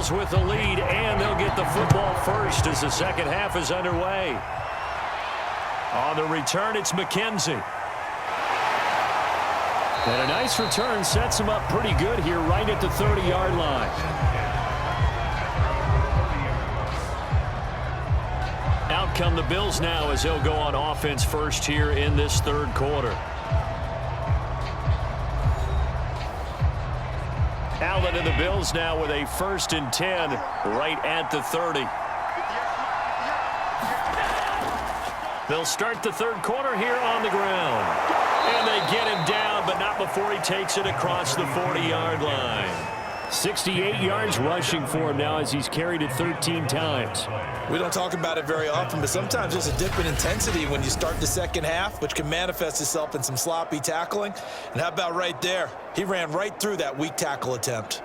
Bills with the lead, and they'll get the football first as the second half is underway. On the return, it's McKenzie. And a nice return sets him up pretty good here right at the 30-yard line. Out come the Bills now as they'll go on offense first here in this third quarter. Allen and the Bills now with a 1st and 10 right at the 30. They'll start the third quarter here on the ground. And they get him down, but not before he takes it across the 40-yard line. 68 yards rushing for him now as he's carried it 13 times. We don't talk about it very often, but sometimes there's a dip in intensity when you start the second half, which can manifest itself in some sloppy tackling. And how about right there? He ran right through that weak tackle attempt.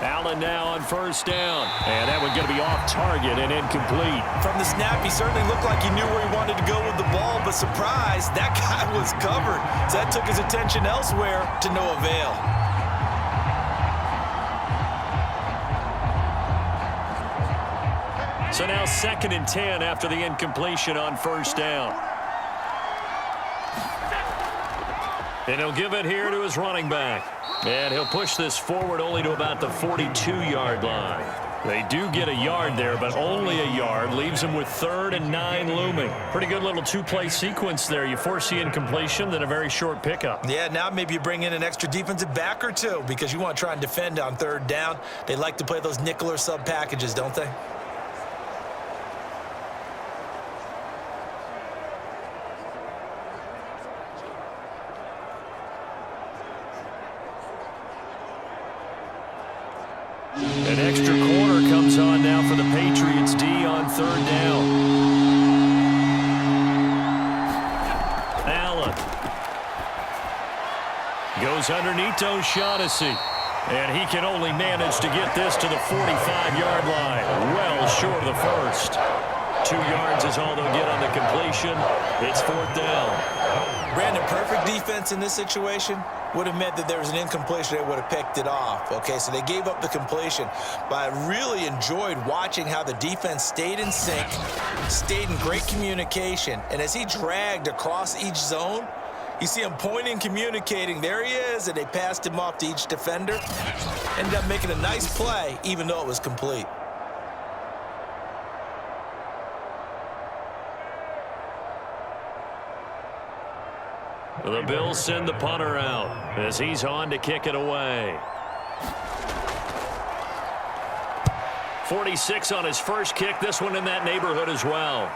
Allen now on 1st down. And that one's going to be off target and incomplete. From the snap, he certainly looked like he knew where he wanted to go with the ball, but surprise, that guy was covered. So that took his attention elsewhere to no avail. So now 2nd and 10 after the incompletion on 1st down. And he'll give it here to his running back. And he'll push this forward only to about the 42-yard line. They do get a yard there, but only a yard. Leaves him with 3rd and 9 looming. Pretty good little two-play sequence there. You force the incompletion, then a very short pickup. Yeah, now maybe you bring in an extra defensive back or two because you want to try and defend on 3rd down. They like to play those nickel or sub packages, don't they? An extra quarter comes on now for the Patriots D on 3rd down. Allen goes underneath O'Shaughnessy. And he can only manage to get this to the 45-yard line. Well short of the first. 2 yards is all they'll get on the completion. It's 4th down. Brandon, perfect defense in this situation would have meant that there was an incompletion. They would have picked it off. Okay, so they gave up the completion. But I really enjoyed watching how the defense stayed in sync, stayed in great communication. And as he dragged across each zone, you see him pointing, communicating. There he is, and they passed him off to each defender. Ended up making a nice play, even though it was complete. The Bills send the punter out as he's on to kick it away. 46 on his first kick. This one in that neighborhood as well.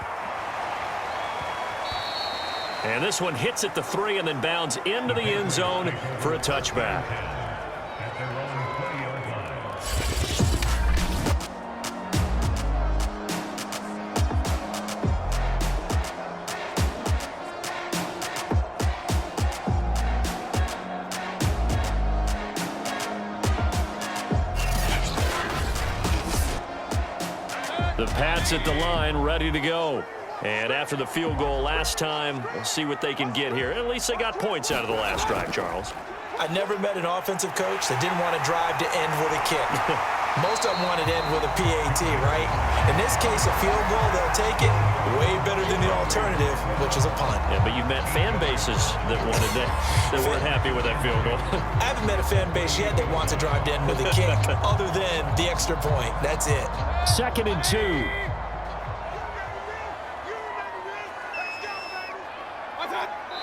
And this one hits at the 3 and then bounds into the end zone for a touchback. The Pats at the line, ready to go. And after the field goal last time, we'll see what they can get here. At least they got points out of the last drive, Charles. I never met an offensive coach that didn't want to drive to end with a kick. Most of them wanted to end with a PAT, right? In this case, a field goal, they'll take it way better than the alternative, which is a punt. Yeah, but you've met fan bases that wanted that weren't happy with that field goal. I haven't met a fan base yet that wants to drive to end with a kick other than the extra point. That's it. 2nd and 2.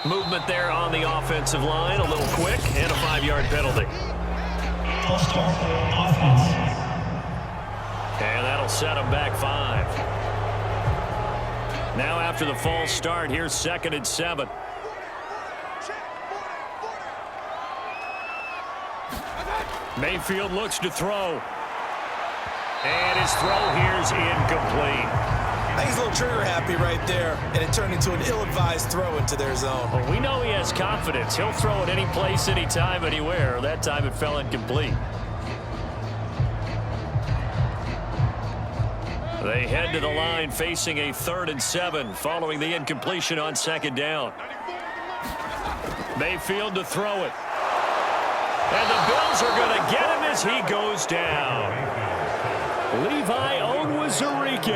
Movement there on the offensive line, a little quick, and a 5-yard penalty. And that'll set them back 5. Now after the false start, here's 2nd and 7. Mayfield looks to throw. And his throw here's incomplete. I think he's a little trigger happy right there, and it turned into an ill-advised throw into their zone. Well, we know he has confidence. He'll throw it any place, anytime, anywhere. That time it fell incomplete. They head to the line facing a 3rd and 7 following the incompletion on 2nd down. Mayfield to throw it. And the Bills are going to get him as he goes down. Levi Onwuzurike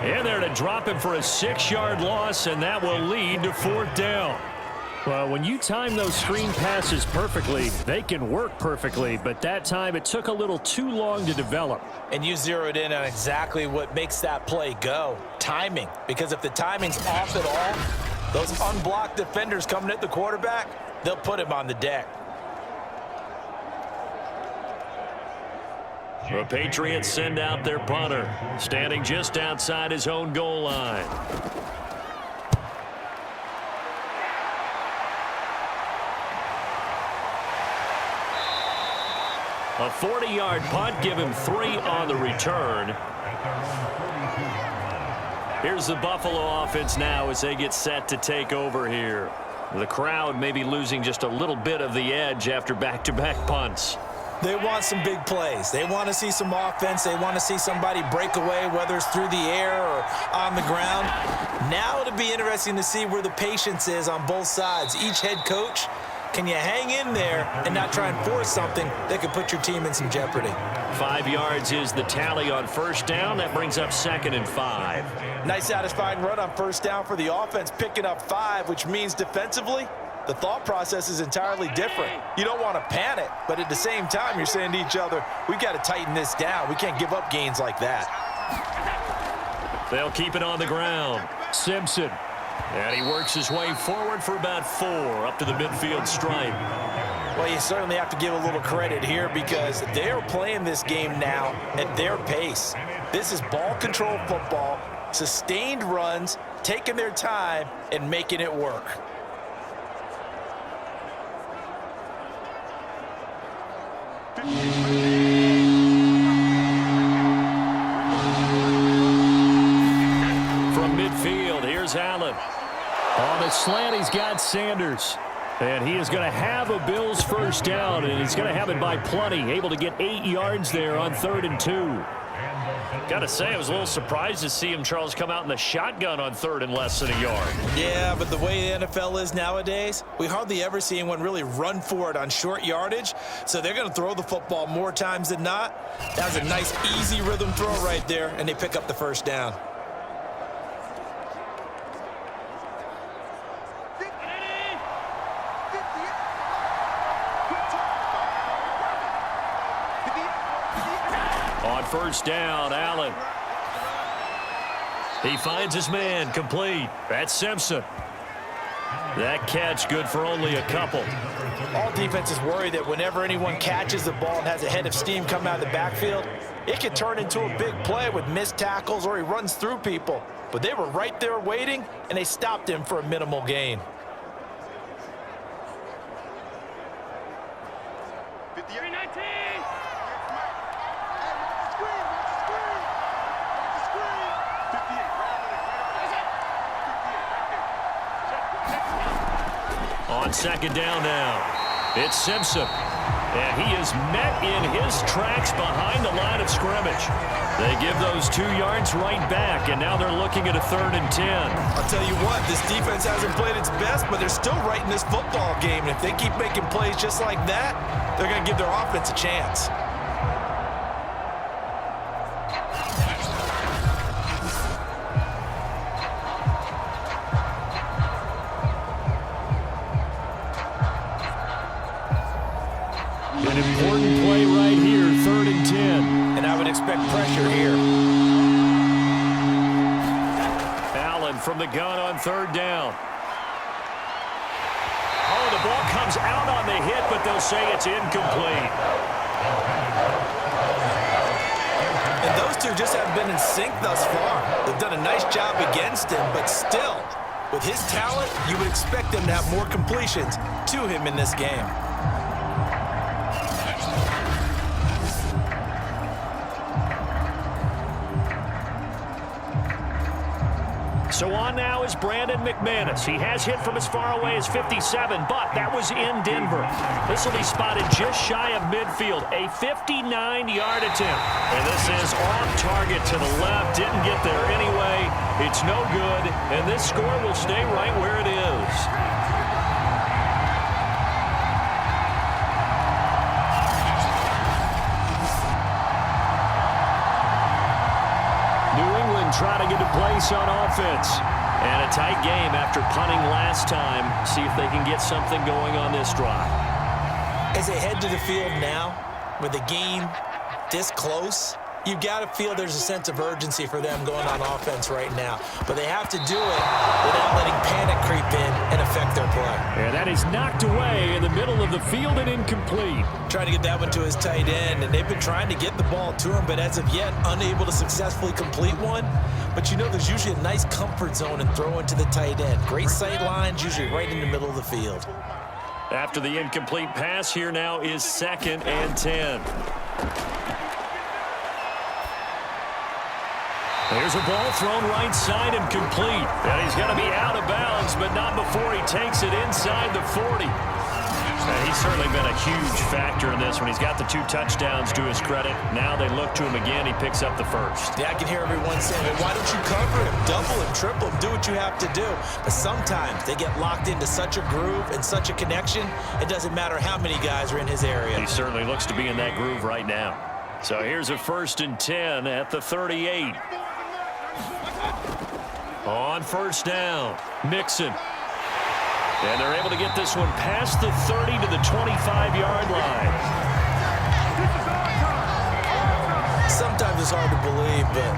in there to drop him for a 6-yard loss, and that will lead to 4th down. Well, when you time those screen passes perfectly, they can work perfectly, but that time it took a little too long to develop. And you zeroed in on exactly what makes that play go. Timing. Because if the timing's off at all, those unblocked defenders coming at the quarterback, they'll put him on the deck. The Patriots send out their punter, standing just outside his own goal line. A 40-yard punt, give him 3 on the return. Here's the Buffalo offense now as they get set to take over here. The crowd may be losing just a little bit of the edge after back-to-back punts. They want some big plays. They want to see some offense. They want to see somebody break away, whether it's through the air or on the ground. Now it'll be interesting to see where the patience is on both sides. Each head coach, can you hang in there and not try and force something that could put your team in some jeopardy? 5 yards is the tally on 1st down. That brings up 2nd and 5. Nice satisfying run on 1st down for the offense, picking up 5, which means defensively, the thought process is entirely different. You don't want to panic, but at the same time, you're saying to each other, we've got to tighten this down. We can't give up gains like that. They'll keep it on the ground. Simpson. And he works his way forward for about 4 up to the midfield stripe. Well, you certainly have to give a little credit here because they're playing this game now at their pace. This is ball control football, sustained runs, taking their time, and making it work. From midfield, here's Allen. On the slant, he's got Sanders. And he is going to have a Bills 1st down, and he's going to have it by plenty. Able to get 8 yards there on 3rd and 2. Got to say, I was a little surprised to see him, Charles, come out in the shotgun on 3rd and less than a yard. Yeah, but the way the NFL is nowadays, we hardly ever see anyone really run for it on short yardage. So they're going to throw the football more times than not. That was a nice, easy rhythm throw right there, and they pick up the 1st down. On 1st down, Allen. He finds his man, complete. That's Simpson. That catch good for only a couple. All defenses worry that whenever anyone catches the ball and has a head of steam come out of the backfield, it could turn into a big play with missed tackles or he runs through people. But they were right there waiting, and they stopped him for a minimal gain. On 2nd down now, it's Simpson. And he is met in his tracks behind the line of scrimmage. They give those 2 yards right back, and now they're looking at a 3rd and 10. I'll tell you what, this defense hasn't played its best, but they're still right in this football game. And if they keep making plays just like that, they're going to give their offense a chance. An important play right here, 3rd and 10. And I would expect pressure here. Allen from the gun on 3rd down. Oh, the ball comes out on the hit, but they'll say it's incomplete. And those two just haven't been in sync thus far. They've done a nice job against him, but still, with his talent, you would expect them to have more completions to him in this game. So on now is Brandon McManus. He has hit from as far away as 57, but that was in Denver. This will be spotted just shy of midfield, a 59-yard attempt. And this is off target to the left. Didn't get there anyway. It's no good, and this score will stay right where it is. Trying to get a place on offense. And a tight game after punting last time. See if they can get something going on this drive. As they head to the field now, with the game this close, you've got to feel there's a sense of urgency for them going on offense right now. But they have to do it without letting panic creep in and affect their play. And that is knocked away in the middle of the field and incomplete. Trying to get that one to his tight end, and they've been trying to get the ball to him, but as of yet, unable to successfully complete one. But you know there's usually a nice comfort zone in throwing to the tight end. Great sight lines, usually right in the middle of the field. After the incomplete pass, here now is 2nd and 10. There's a ball thrown right side and complete. And he's going to be out of bounds, but not before he takes it inside the 40. And he's certainly been a huge factor in this one. He's got the 2 touchdowns to his credit. Now they look to him again. He picks up the first. Yeah, I can hear everyone saying, well, why don't you cover him? Double him, triple him, do what you have to do. But sometimes they get locked into such a groove and such a connection, it doesn't matter how many guys are in his area. He certainly looks to be in that groove right now. So here's a 1st and 10 at the 38. On 1st down, Mixon. And they're able to get this one past the 30 to the 25-yard line. Sometimes it's hard to believe, but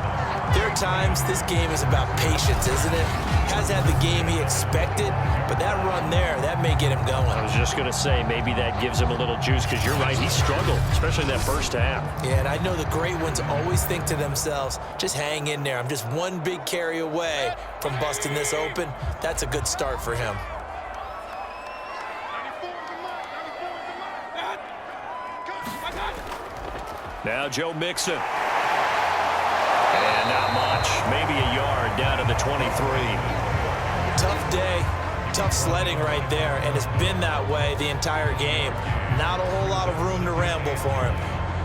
there are times this game is about patience, isn't it? Has had the game he expected, but that run there, that may get him going. I was just going to say, maybe that gives him a little juice, because you're right, he struggled, especially in that first half. Yeah, and I know the great ones always think to themselves, just hang in there. I'm just one big carry away from busting this open. That's a good start for him. Now Joe Mixon. And not much. Maybe a yard down to the 23. Tough day. Tough sledding right there, and it's been that way the entire game. Not a whole lot of room to ramble for him.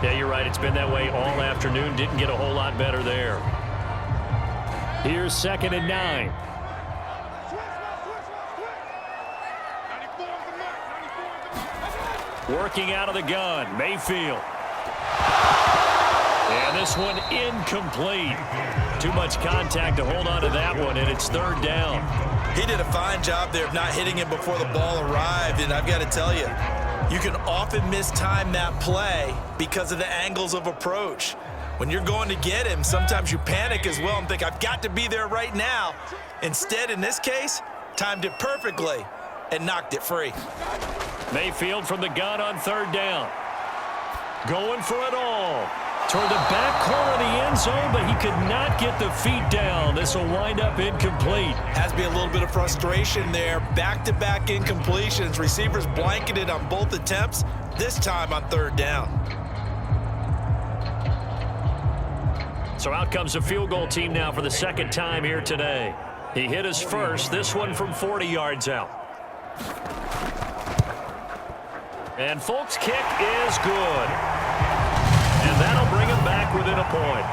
Yeah, you're right. It's been that way all afternoon. Didn't get a whole lot better there. Here's 2nd and 9. Working out of the gun, Mayfield. And this one incomplete. Too much contact to hold on to that one, and it's 3rd down. He did a fine job there of not hitting him before the ball arrived, and I've got to tell you, you can often mistime that play because of the angles of approach. When you're going to get him, sometimes you panic as well and think, I've got to be there right now. Instead, in this case, timed it perfectly and knocked it free. Mayfield from the gun on 3rd down. Going for it all. Toward the back corner of the end zone, but he could not get the feet down. This will wind up incomplete. Has to be a little bit of frustration there. Back-to-back incompletions. Receivers blanketed on both attempts, this time on 3rd down. So out comes the field goal team now for the 2nd time here today. He hit his first, this one from 40 yards out. And Folk's kick is good. And that'll bring him back within a point.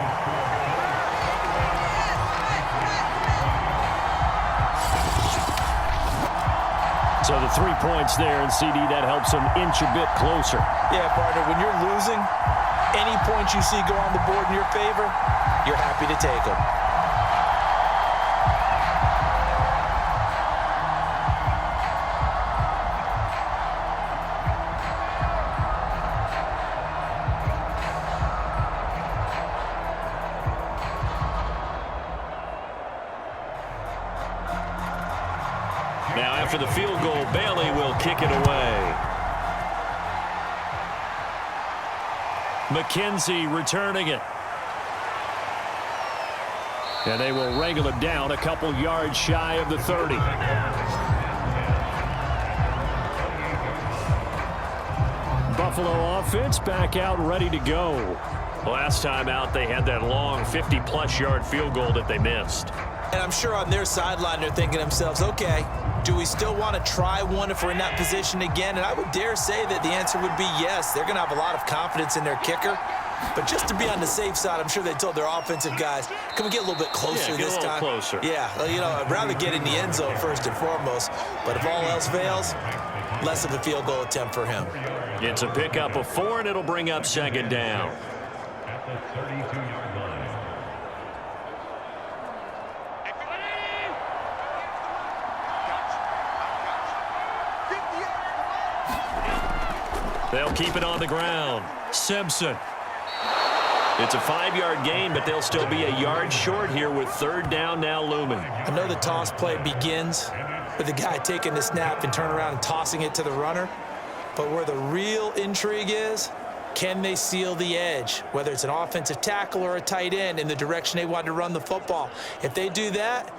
So the 3 points there, and CD, that helps him inch a bit closer. Yeah, partner, when you're losing, any points you see go on the board in your favor, you're happy to take them. Now after the field goal, Bailey will kick it away. McKenzie returning it. And they will wrangle it down a couple yards shy of the 30. Buffalo offense back out ready to go. Last time out, they had that long 50-plus yard field goal that they missed. And I'm sure on their sideline they're thinking to themselves, okay, do we still want to try one if we're in that position again? And I would dare say that the answer would be yes. They're going to have a lot of confidence in their kicker. But just to be on the safe side, I'm sure they told their offensive guys, can we get a little bit closer this time? Closer. Yeah, well, you know, I'd rather get in the end zone first and foremost. But if all else fails, less of a field goal attempt for him. It's a pickup of 4, and it'll bring up second down. At the 32-yard line. They'll keep it on the ground. Simpson. It's a 5-yard gain, but they'll still be a yard short here with third down now looming. I know the toss play begins with the guy taking the snap and turning around and tossing it to the runner. But where the real intrigue is, can they seal the edge, whether it's an offensive tackle or a tight end, in the direction they want to run the football? If they do that,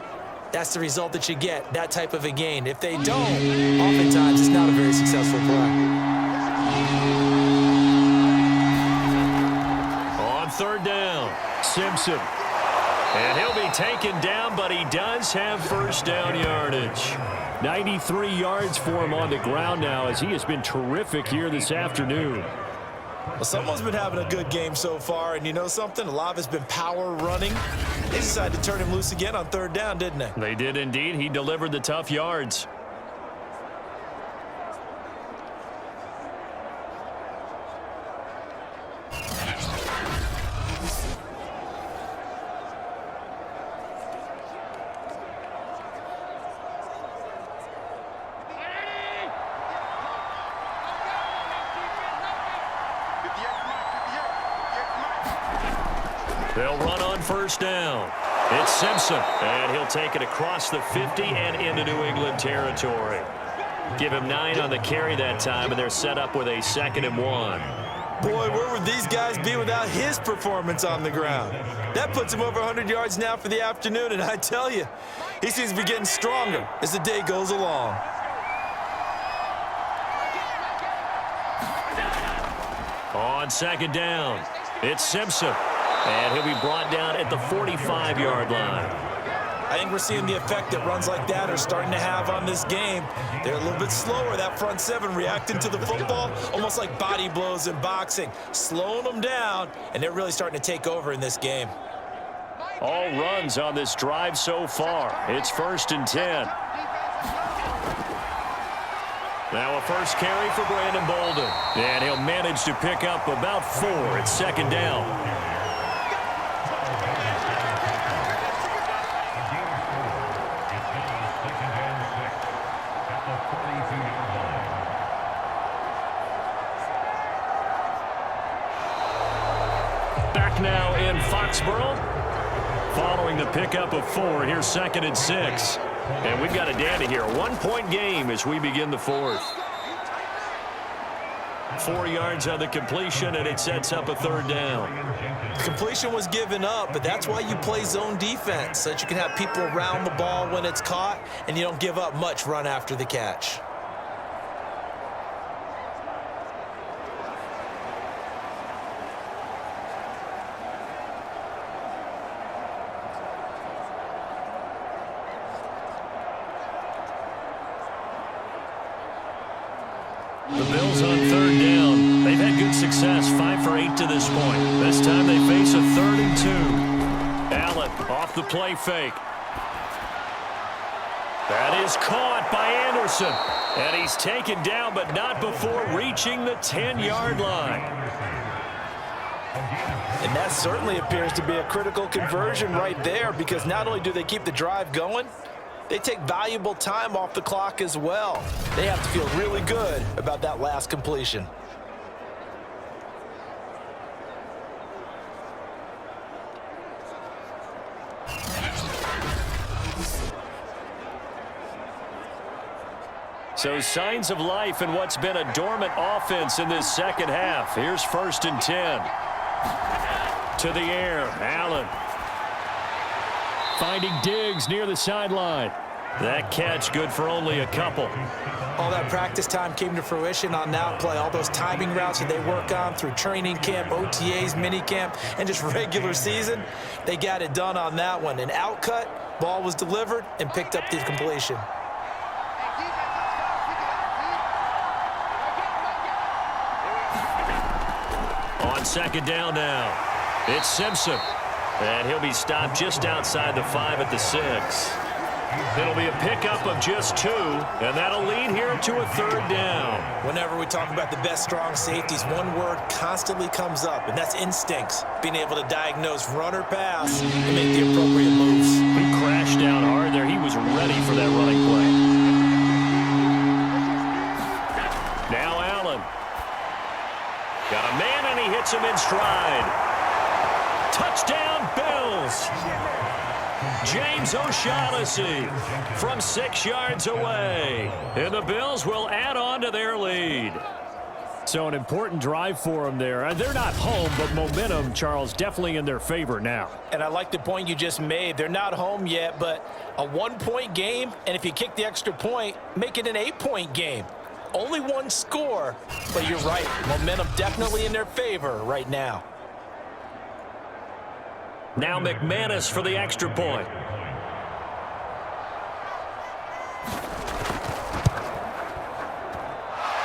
that's the result that you get, that type of a gain. If they don't, oftentimes it's not a very successful play. On third down, Simpson. And he'll be taken down, but he does have first down yardage. 93 yards for him on the ground now, as he has been terrific here this afternoon. Well, someone's been having a good game so far, and you know something? A lot of it's been power running. They decided to turn him loose again on third down, didn't they? They did indeed. He delivered the tough yards. They'll run on first down. It's Simpson, and he'll take it across the 50 and into New England territory. Give him 9 on the carry that time, and they're set up with a 2nd and 1. Boy, where would these guys be without his performance on the ground? That puts him over 100 yards now for the afternoon, and I tell you, he seems to be getting stronger as the day goes along. On 2nd down, it's Simpson. And he'll be brought down at the 45-yard line. I think we're seeing the effect that runs like that are starting to have on this game. They're a little bit slower, that front seven, reacting to the football, almost like body blows in boxing, slowing them down, and they're really starting to take over in this game. All runs on this drive so far. It's 1st and 10. Now a first carry for Brandon Bolden. And he'll manage to pick up about 4 at 2nd down. Back now in Foxborough. Following the pickup of 4, here's 2nd and 6. And we've got a dandy here. 1-point game as we begin the 4th. 4 yards on the completion, and it sets up a 3rd down. Completion was given up, but that's why you play zone defense, so that you can have people around the ball when it's caught, and you don't give up much run after the catch. The Bills on 3rd down. They've had good success, 5 for 8 to this point. This time they face a 3rd and 2. Allen off the play fake. That is caught by Anderson. And he's taken down, but not before reaching the 10-yard line. And that certainly appears to be a critical conversion right there, because not only do they keep the drive going, they take valuable time off the clock as well. They have to feel really good about that last completion. So signs of life in what's been a dormant offense in this second half. Here's 1st and 10. To the air, Allen. Finding Diggs near the sideline. That catch good for only a couple. All that practice time came to fruition on that play. All those timing routes that they work on through training camp, OTAs, minicamp, and just regular season, they got it done on that one. An out cut, ball was delivered, and picked up the completion. On second down now, it's Simpson. And he'll be stopped just outside the 5 at the 6. It'll be a pickup of just 2, and that'll lead here to a third down. Whenever we talk about the best strong safeties, one word constantly comes up, and that's instincts. Being able to diagnose run or pass and make the appropriate moves. He crashed down hard there. He was ready for that running play. Now Allen. Got a man, and he hits him in stride. Touchdown, Bills. James O'Shaughnessy from 6 yards away. And the Bills will add on to their lead. So an important drive for them there. They're not home, but momentum, Charles, definitely in their favor now. And I like the point you just made. They're not home yet, but a 1-point game, and if you kick the extra point, make it an 8-point game. Only one score, but you're right. Momentum definitely in their favor right now. Now McManus for the extra point.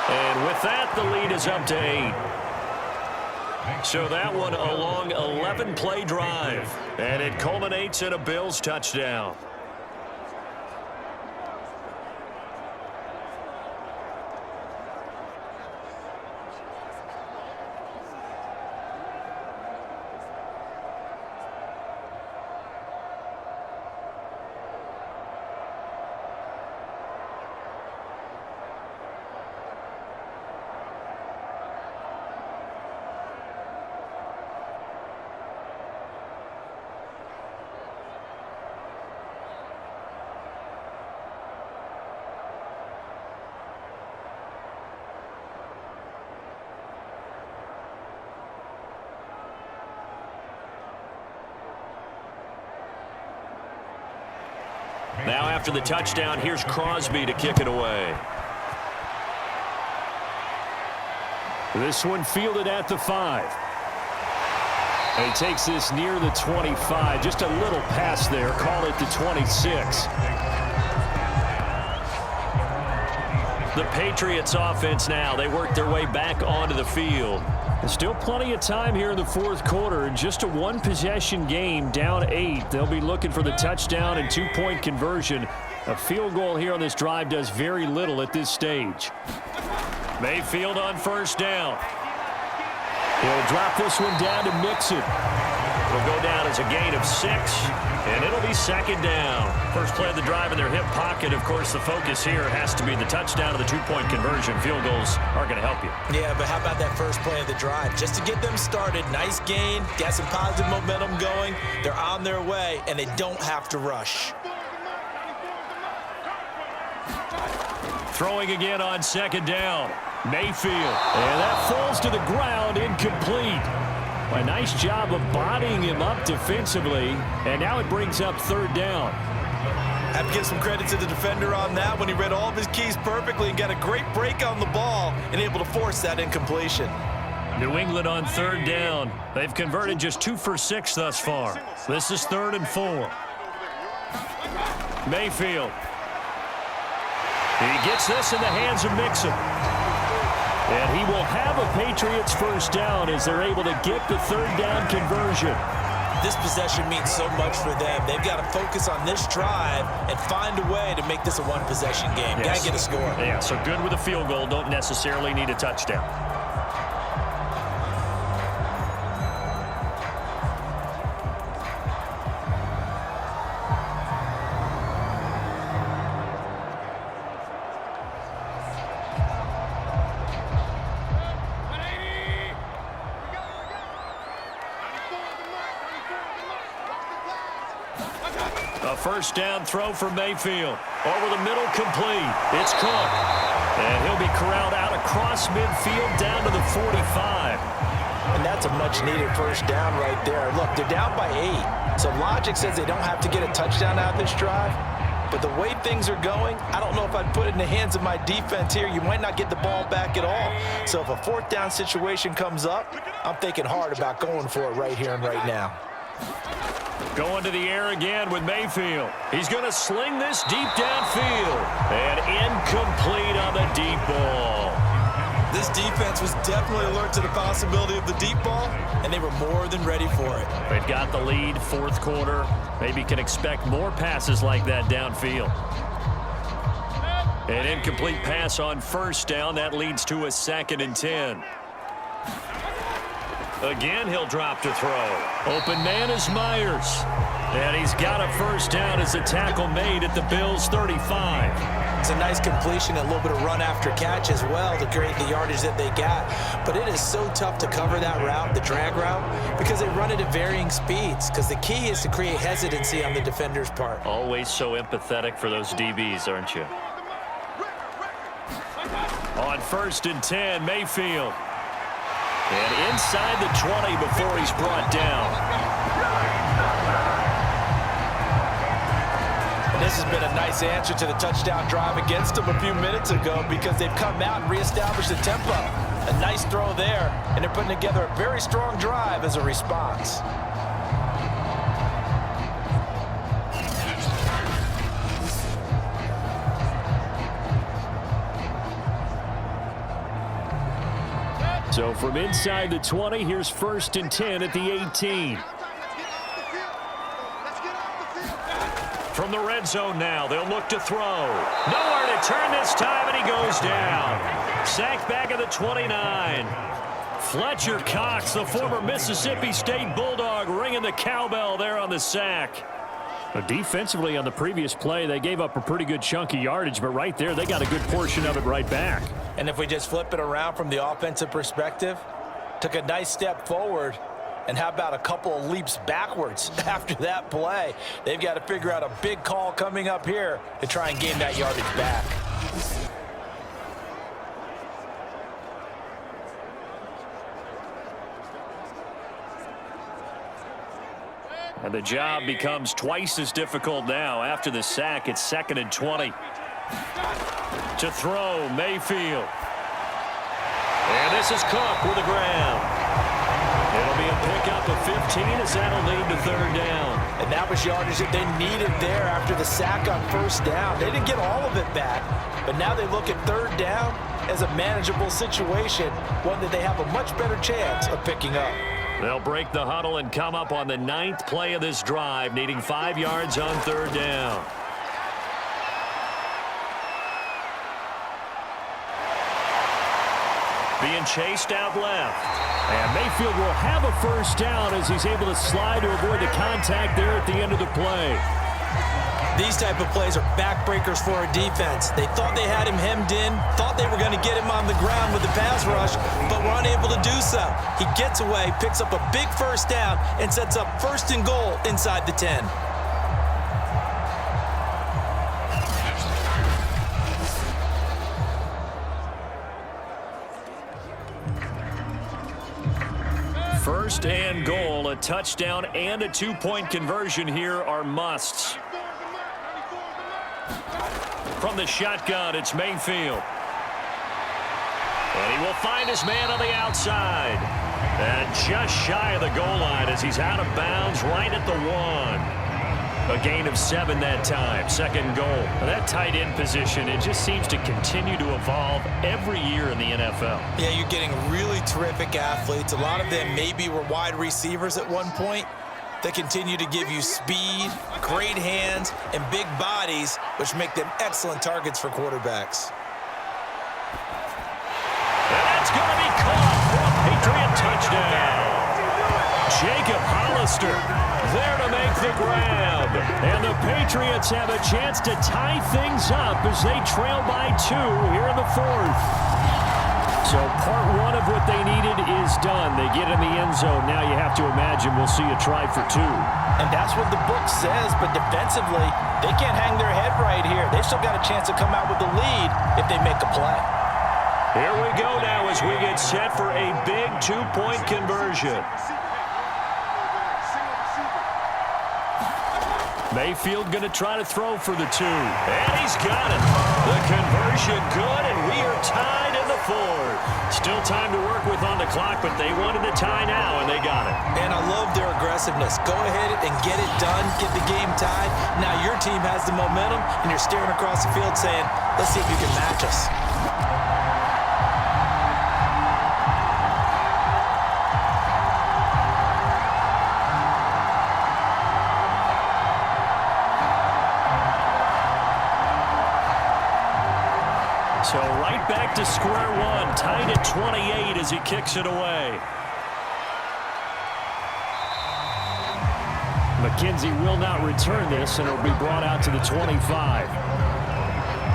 And with that, the lead is up to 8. So that one a long 11-play drive. And it culminates in a Bills touchdown. Now after the touchdown, here's Crosby to kick it away. This one fielded at the 5. And he takes this near the 25. Just a little pass there. Call it the 26. The Patriots offense now. They work their way back onto the field. There's still plenty of time here in the fourth quarter. Just a one-possession game, down 8. They'll be looking for the touchdown and 2-point conversion. A field goal here on this drive does very little at this stage. Mayfield on first down. He'll drop this one down to Mixon. It'll go down as a gain of 6, and it'll be second down. First play of the drive in their hip pocket. Of course, the focus here has to be the touchdown of the 2-point conversion. Field goals aren't going to help you. Yeah, but how about that first play of the drive? Just to get them started, nice gain, got some positive momentum going. They're on their way, and they don't have to rush. Throwing again on second down. Mayfield. And that falls to the ground, incomplete. A nice job of bodying him up defensively, and now it brings up third down. Have to give some credit to the defender on that when he read all of his keys perfectly and got a great break on the ball and able to force that incompletion. New England on third down. They've converted just 2 for 6 thus far. This is 3rd and 4. Mayfield. He gets this in the hands of Mixon. And he will have a Patriots first down as they're able to get the third down conversion. This possession means so much for them. They've got to focus on this drive and find a way to make this a one-possession game. Yes. Got to get a score. Yeah, so good with a field goal. Don't necessarily need a touchdown. A first down throw for Mayfield. Over the middle, complete. It's Cook. And he'll be corralled out across midfield down to the 45. And that's a much-needed first down right there. Look, they're down by 8. So logic says they don't have to get a touchdown out of this drive. But the way things are going, I don't know if I'd put it in the hands of my defense here. You might not get the ball back at all. So if a fourth down situation comes up, I'm thinking hard about going for it right here and right now. Going to the air again with Mayfield. He's going to sling this deep downfield. And incomplete on the deep ball. This defense was definitely alert to the possibility of the deep ball, and they were more than ready for it. They've got the lead, fourth quarter. Maybe can expect more passes like that downfield. An incomplete pass on first down. That leads to a 2nd and 10. Again, he'll drop to throw. Open man is Myers. And he's got a first down as the tackle made at the Bills' 35. It's a nice completion, a little bit of run after catch as well to create the yardage that they got. But it is so tough to cover that route, the drag route, because they run it at varying speeds. Because the key is to create hesitancy on the defender's part. Always so empathetic for those DBs, aren't you? On 1st and 10, Mayfield. And inside the 20 before he's brought down. And this has been a nice answer to the touchdown drive against them a few minutes ago because they've come out and reestablished the tempo. A nice throw there, and they're putting together a very strong drive as a response. So from inside the 20, here's 1st and 10 at the 18. From the red zone now, they'll look to throw. Nowhere to turn this time, and he goes down. Sacked back at the 29. Fletcher Cox, the former Mississippi State Bulldog, ringing the cowbell there on the sack. Defensively on the previous play, they gave up a pretty good chunk of yardage, but right there, they got a good portion of it right back. And if we just flip it around from the offensive perspective, took a nice step forward, and how about a couple of leaps backwards after that play? They've got to figure out a big call coming up here to try and gain that yardage back. And the job becomes twice as difficult now. After the sack, it's 2nd and 20. To throw, Mayfield. And this is Cook with the grab. It'll be a pickup of 15 as that'll lead to 3rd down. And that was yardage that they needed there after the sack on 1st down. They didn't get all of it back, but now they look at 3rd down as a manageable situation, one that they have a much better chance of picking up. They'll break the huddle and come up on the 9th play of this drive, needing 5 yards on 3rd down. Being chased out left. And Mayfield will have a first down as he's able to slide to avoid the contact there at the end of the play. These type of plays are backbreakers for a defense. They thought they had him hemmed in, thought they were going to get him on the ground with the pass rush, but were unable to do so. He gets away, picks up a big first down, and sets up 1st and goal inside the 10. First and goal, a touchdown and a 2-point conversion here are musts. From the shotgun, it's Mayfield. And he will find his man on the outside. And just shy of the goal line as he's out of bounds right at the 1. A gain of 7 that time, 2nd goal. That tight end position, it just seems to continue to evolve every year in the NFL. Yeah, you're getting really terrific athletes. A lot of them maybe were wide receivers at one point. They continue to give you speed, great hands, and big bodies, which make them excellent targets for quarterbacks. And that's going to be caught for a Patriot touchdown. Jacob Hollister there to make the grab. And the Patriots have a chance to tie things up as they trail by 2 here in the 4th. So part 1 of what they needed is done. They get in the end zone. Now you have to imagine we'll see a try for 2. And that's what the book says, but defensively, they can't hang their head right here. They've still got a chance to come out with the lead if they make a play. Here we go now as we get set for a big 2-point conversion. Mayfield going to try to throw for the 2. And he's got it. The conversion good, and we are tied in the 4th. Still time to work with on the clock, but they wanted to tie now, and they got it. And I love their aggressiveness. Go ahead and get it done, get the game tied. Now your team has the momentum, and you're staring across the field saying, let's see if you can match us. So right back to square one, tied at 28 as he kicks it away. McKenzie will not return this, and it'll be brought out to the 25.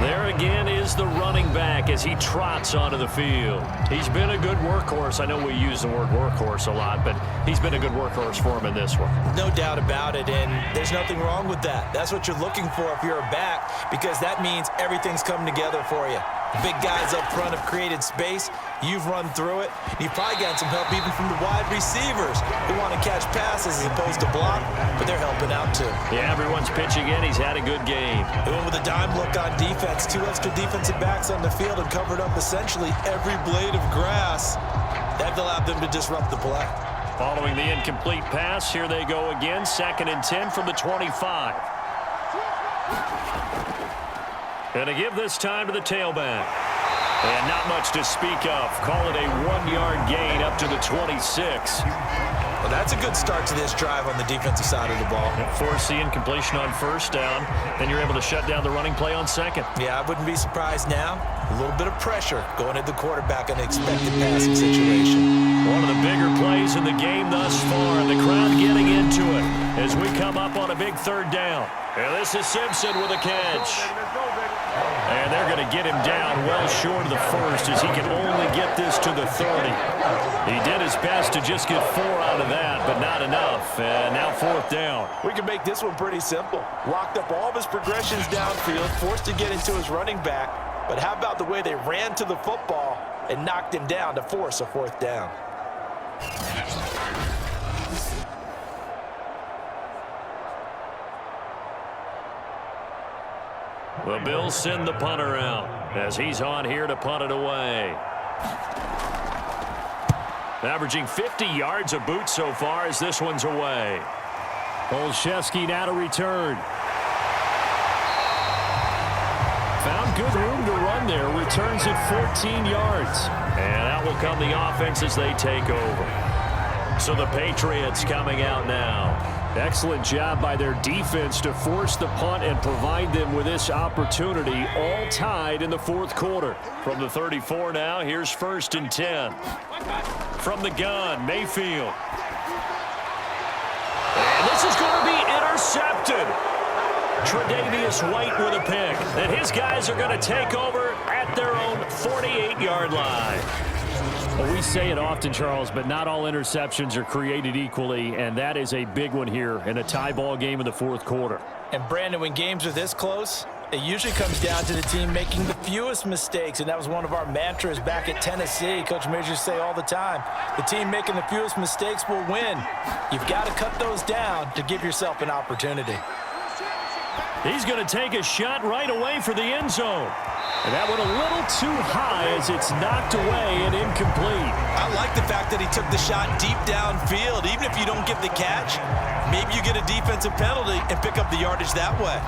There again is the running back as he trots onto the field. He's been a good workhorse. I know we use the word workhorse a lot, but he's been a good workhorse for him in this one. No doubt about it, and there's nothing wrong with that. That's what you're looking for if you're a back, because that means everything's come together for you. Big guys up front have created space. You've run through it. You've probably gotten some help even from the wide receivers who want to catch passes as opposed to block, but they're helping out too. Yeah, everyone's pitching in. He's had a good game. They went with a dime look on defense. 2 extra defensive backs on the field and covered up essentially every blade of grass. That allowed them to disrupt the play. Following the incomplete pass, here they go again. 2nd and 10 from the 25. Going to give this time to the tailback. And not much to speak of. Call it a 1-yard gain up to the 26. Well, that's a good start to this drive on the defensive side of the ball. Force the incompletion on 1st down. Then you're able to shut down the running play on 2nd. Yeah, I wouldn't be surprised now. A little bit of pressure going at the quarterback in an expected passing situation. One of the bigger plays in the game thus far. And the crowd getting into it as we come up on a big 3rd down. And this is Simpson with a catch. And they're going to get him down well short of the 1st as he can only get this to the 30. He did his best to just get 4 out of that, but not enough. And now 4th down. We can make this one pretty simple. Locked up all of his progressions downfield, forced to get into his running back. But how about the way they ran to the football and knocked him down to force a 4th down? The Bills send the punter out as he's on here to punt it away. Averaging 50 yards a boot so far as this one's away. Olszewski now to return. Found good room to run there. Returns at 14 yards. And out will come the offense as they take over. So the Patriots coming out now. Excellent job by their defense to force the punt and provide them with this opportunity, all tied in the 4th quarter. From the 34 now, here's 1st and 10. From the gun, Mayfield. And this is going to be intercepted. Tre'Davious White with a pick. And his guys are going to take over at their own 48-yard line. Well, we say it often, Charles, but not all interceptions are created equally, and that is a big one here in a tie ball game in the 4th quarter. And Brandon, when games are this close, it usually comes down to the team making the fewest mistakes, and that was one of our mantras back at Tennessee. Coach Majors say all the time, the team making the fewest mistakes will win. You've got to cut those down to give yourself an opportunity. He's going to take a shot right away for the end zone. And that went a little too high as it's knocked away and incomplete. I like the fact that he took the shot deep downfield. Even if you don't get the catch, maybe you get a defensive penalty and pick up the yardage that way.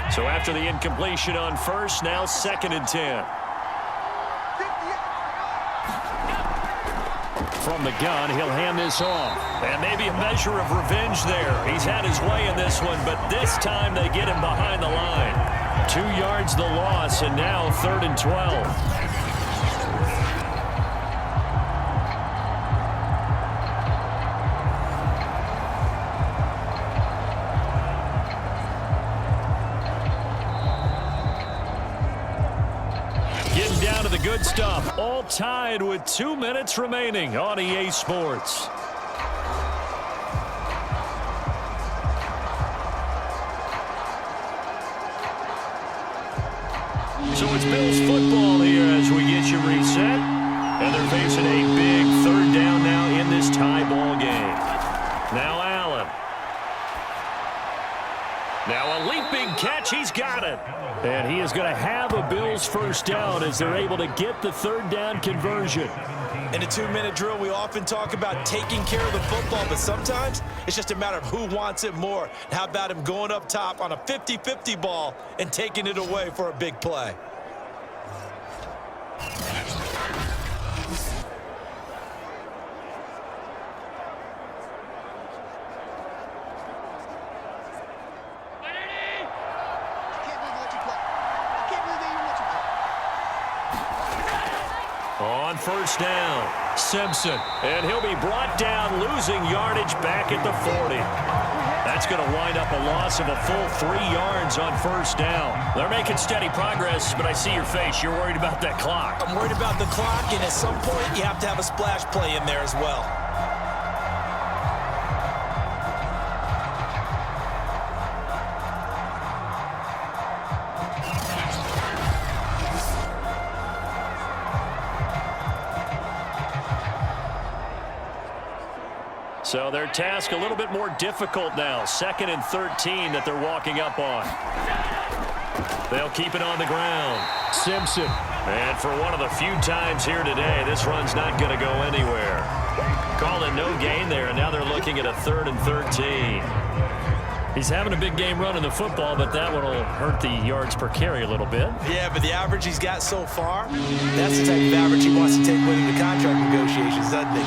So after the incompletion on 1st, now 2nd and 10. From the gun, he'll hand this off. And maybe a measure of revenge there. He's had his way in this one, but this time they get him behind the line. 2 yards the loss, and now 3rd and 12. Down to the good stuff, all tied with 2 minutes remaining on EA Sports. So it's Bills football here as we get you reset. And they're facing a big 3rd down now in this tie ball Now a leaping catch. He's got it. And he is going to have a Bills first down as they're able to get the third down conversion. In a 2-minute drill, we often talk about taking care of the football, but sometimes it's just a matter of who wants it more. How about him going up top on a 50-50 ball and taking it away for a big play? On first down, Simpson. And he'll be brought down, losing yardage back at the 40. That's going to wind up a loss of a full 3 yards on first down. They're making steady progress, but I see your face. You're worried about that clock. I'm worried about the clock, and at some point, you have to have a splash play in there as well. So their task a little bit more difficult now. 2nd and 13 that they're walking up on. They'll keep it on the ground. Simpson. And for one of the few times here today, this run's not going to go anywhere. Calling no gain there, and now they're looking at a 3rd and 13. He's having a big game running the football, but that one will hurt the yards per carry a little bit. Yeah, but the average he's got so far, that's the type of average he wants to take with him to contract negotiations, doesn't he?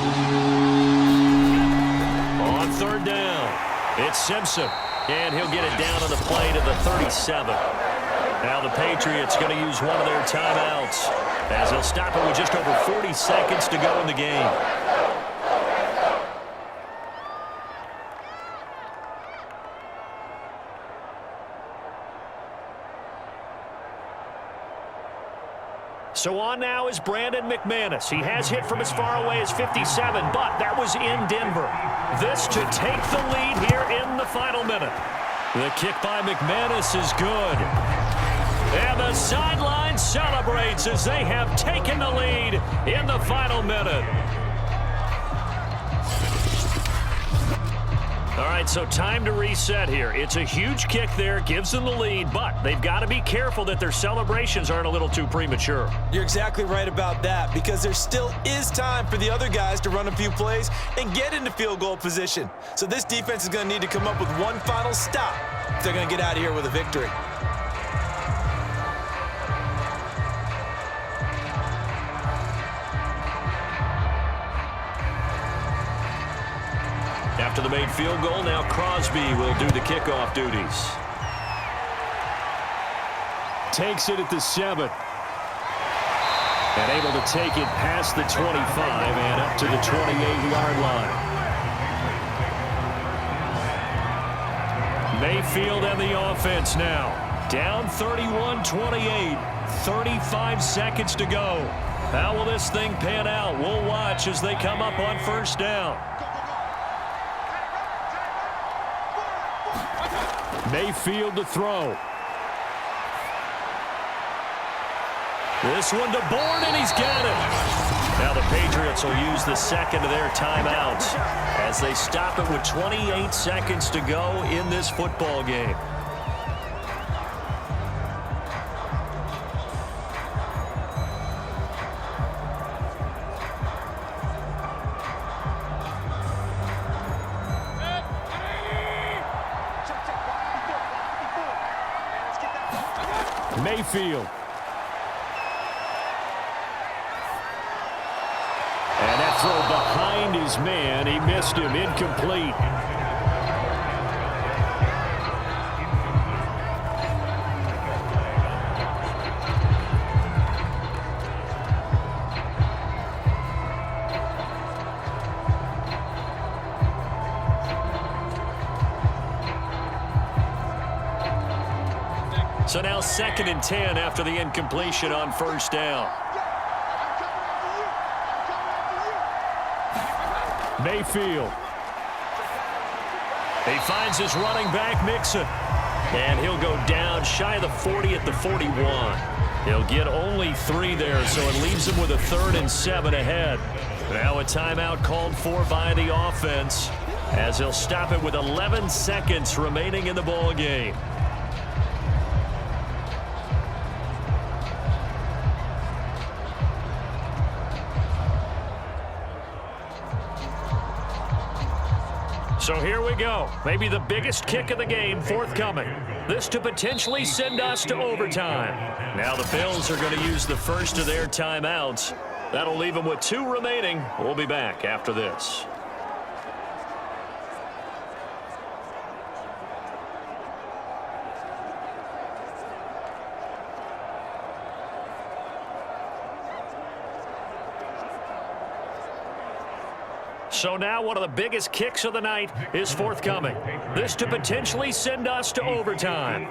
On 3rd down, it's Simpson, and he'll get it down on the play to the 37. Now the Patriots going to use one of their timeouts as they'll stop it with just over 40 seconds to go in the game. So on now is Brandon McManus. He has hit from as far away as 57, but that was in Denver. This to take the lead here in the final minute. The kick by McManus is good. And the sideline celebrates as they have taken the lead in the final minute. All right, so time to reset here. It's a huge kick there, gives them the lead, but they've got to be careful that their celebrations aren't a little too premature. You're exactly right about that, because there still is time for the other guys to run a few plays and get into field goal position. So this defense is going to need to come up with one final stop if they're going to get out of here with a victory. After the made field goal, now Crosby will do the kickoff duties. Takes it at the 7. And able to take it past the 25 and up to the 28-yard line. Mayfield and the offense now. Down 31-28. 35 seconds to go. How will this thing pan out? We'll watch as they come up on first down. Mayfield to throw. This one to Bourne, and he's got it. Now the Patriots will use the second of their timeouts as they stop it with 28 seconds to go in this football game. Mayfield. And that throw behind his man. He missed him. Incomplete. So now 2nd and 10 after the incompletion on first down. Mayfield. He finds his running back, Mixon. And he'll go down shy of the 40 at the 41. He'll get only 3 there, so it leaves him with a 3rd and 7 ahead. Now a timeout called for by the offense as he'll stop it with 11 seconds remaining in the ball game. So here we go. Maybe the biggest kick of the game forthcoming. This to potentially send us to overtime. Now the Bills are going to use the first of their timeouts. That'll leave them with 2 remaining. We'll be back after this. So now one of the biggest kicks of the night is forthcoming. This to potentially send us to overtime.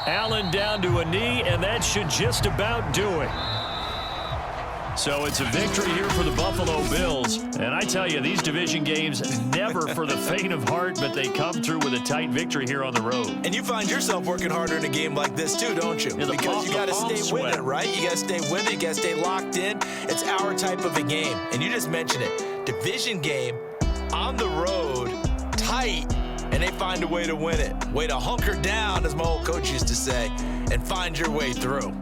Allen down to a knee, and that should just about do it. So it's a victory here for the Buffalo Bills. And I tell you, these division games, never for the faint of heart, but they come through with a tight victory here on the road. And you find yourself working harder in a game like this too, don't you? Because you got to stay with it, right? You got to stay with it. You got to stay locked in. It's our type of a game. And you just mentioned it. Division game, on the road, tight, and they find a way to win it. Way to hunker down, as my old coach used to say, and find your way through.